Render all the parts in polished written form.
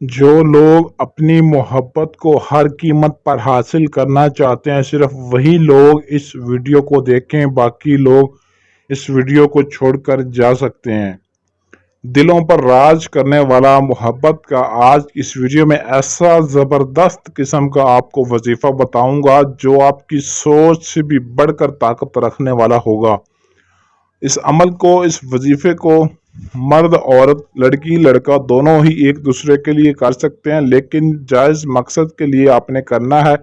جو لوگ اپنی محبت کو ہر قیمت پر حاصل کرنا چاہتے ہیں صرف وہی لوگ اس ویڈیو کو دیکھیں، باقی لوگ اس ویڈیو کو چھوڑ کر جا سکتے ہیں۔ دلوں پر راج کرنے والا محبت کا آج اس ویڈیو میں ایسا زبردست قسم کا آپ کو وظیفہ بتاؤں گا جو آپ کی سوچ سے بھی بڑھ کر طاقت رکھنے والا ہوگا۔ اس عمل کو، اس وظیفے کو مرد عورت، لڑکی لڑکا دونوں ہی ایک دوسرے کے لیے کر سکتے ہیں، لیکن جائز مقصد کے لیے آپ نے کرنا ہے۔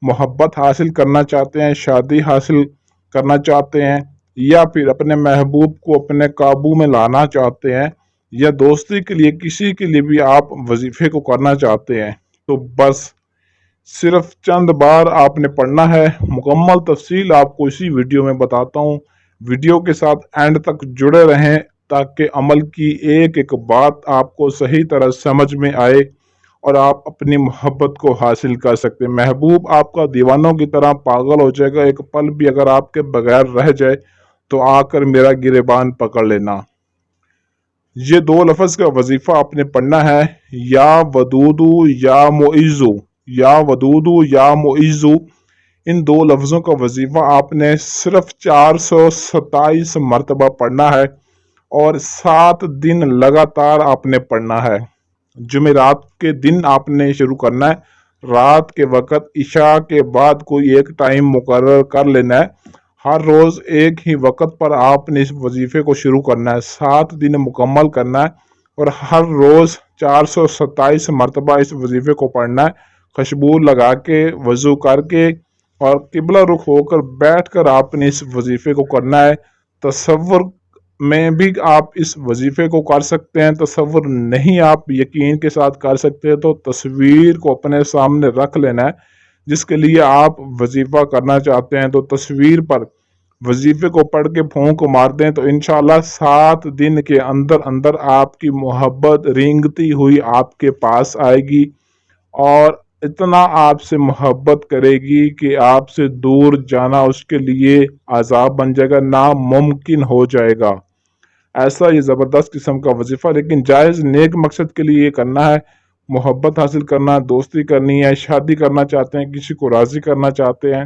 محبت حاصل کرنا چاہتے ہیں، شادی حاصل کرنا چاہتے ہیں، یا پھر اپنے محبوب کو اپنے قابو میں لانا چاہتے ہیں، یا دوستی کے لیے کسی کے لیے بھی آپ وظیفے کو کرنا چاہتے ہیں، تو بس صرف چند بار آپ نے پڑھنا ہے۔ مکمل تفصیل آپ کو اسی ویڈیو میں بتاتا ہوں۔ ویڈیو کے ساتھ اینڈ تک جڑے رہیں تاکہ عمل کی ایک ایک بات آپ کو صحیح طرح سمجھ میں آئے اور آپ اپنی محبت کو حاصل کر سکتے ہیں۔ محبوب آپ کا دیوانوں کی طرح پاگل ہو جائے گا، ایک پل بھی اگر آپ کے بغیر رہ جائے تو آ کر میرا گریبان پکڑ لینا۔ یہ دو لفظ کا وظیفہ آپ نے پڑھنا ہے، یا ودودو یا معیزو، یا ودودو یا معیزو۔ ان دو لفظوں کا وظیفہ آپ نے صرف 427 مرتبہ پڑھنا ہے اور 7 دن لگاتار آپ نے پڑھنا ہے۔ جمعرات کے دن آپ نے شروع کرنا ہے، رات کے وقت عشاء کے بعد کوئی ایک ٹائم مقرر کر لینا ہے۔ ہر روز ایک ہی وقت پر آپ نے اس وظیفے کو شروع کرنا ہے، 7 دن مکمل کرنا ہے اور ہر روز 427 مرتبہ اس وظیفے کو پڑھنا ہے۔ خوشبو لگا کے، وضو کر کے اور قبلہ رخ ہو کر بیٹھ کر آپ نے اس وظیفے کو کرنا ہے۔ تصور میں بھی آپ اس وظیفے کو کر سکتے ہیں، تصور نہیں آپ یقین کے ساتھ کر سکتے تو تصویر کو اپنے سامنے رکھ لینا ہے جس کے لیے آپ وظیفہ کرنا چاہتے ہیں، تو تصویر پر وظیفے کو پڑھ کے پھونک مار دیں تو انشاءاللہ 7 دن کے اندر اندر آپ کی محبت رینگتی ہوئی آپ کے پاس آئے گی اور اتنا آپ سے محبت کرے گی کہ آپ سے دور جانا اس کے لیے عذاب بن جائے گا، ناممکن ہو جائے گا۔ ایسا یہ زبردست قسم کا وظیفہ، لیکن جائز نیک مقصد کے لیے کرنا ہے۔ محبت حاصل کرنا، دوستی کرنی ہے، شادی کرنا چاہتے ہیں، کسی کو راضی کرنا چاہتے ہیں،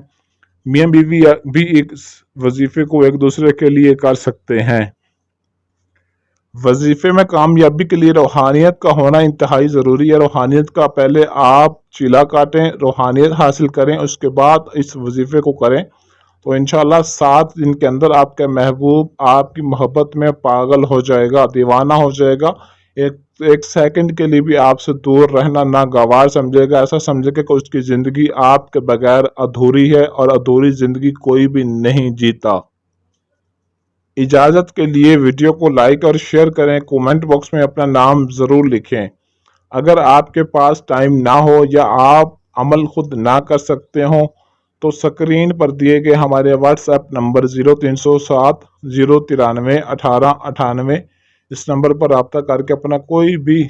میاں بیوی بھی ایک وظیفے کو ایک دوسرے کے لیے کر سکتے ہیں۔ وظیفے میں کامیابی کے لیے روحانیت کا ہونا انتہائی ضروری ہے۔ روحانیت کا پہلے آپ چیلا کاٹیں، روحانیت حاصل کریں، اس کے بعد اس وظیفے کو کریں تو انشاءاللہ 7 دن کے اندر آپ کا محبوب آپ کی محبت میں پاگل ہو جائے گا، دیوانہ ہو جائے گا، ایک سیکنڈ کے لیے بھی آپ سے دور رہنا ناگوار سمجھے گا، ایسا سمجھے کہ اس کی زندگی آپ کے بغیر ادھوری ہے اور ادھوری زندگی کوئی بھی نہیں جیتا۔ اجازت کے لیے ویڈیو کو لائک اور شیئر کریں، کومنٹ باکس میں اپنا نام ضرور لکھیں۔ اگر آپ کے پاس ٹائم نہ ہو یا آپ عمل خود نہ کر سکتے ہوں تو سکرین پر دیے گئے ہمارے واٹس ایپ نمبر 0307 093 1898 اس نمبر پر رابطہ کر کے اپنا کوئی بھی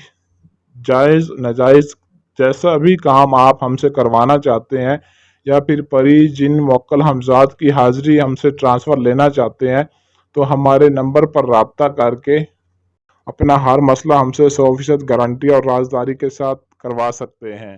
جائز ناجائز جیسا بھی کام آپ ہم سے کروانا چاہتے ہیں یا پھر پری جن موکل حمزات کی حاضری ہم سے ٹرانسفر لینا چاہتے ہیں تو ہمارے نمبر پر رابطہ کر کے اپنا ہر مسئلہ ہم سے 100% گارنٹی اور رازداری کے ساتھ کروا سکتے ہیں۔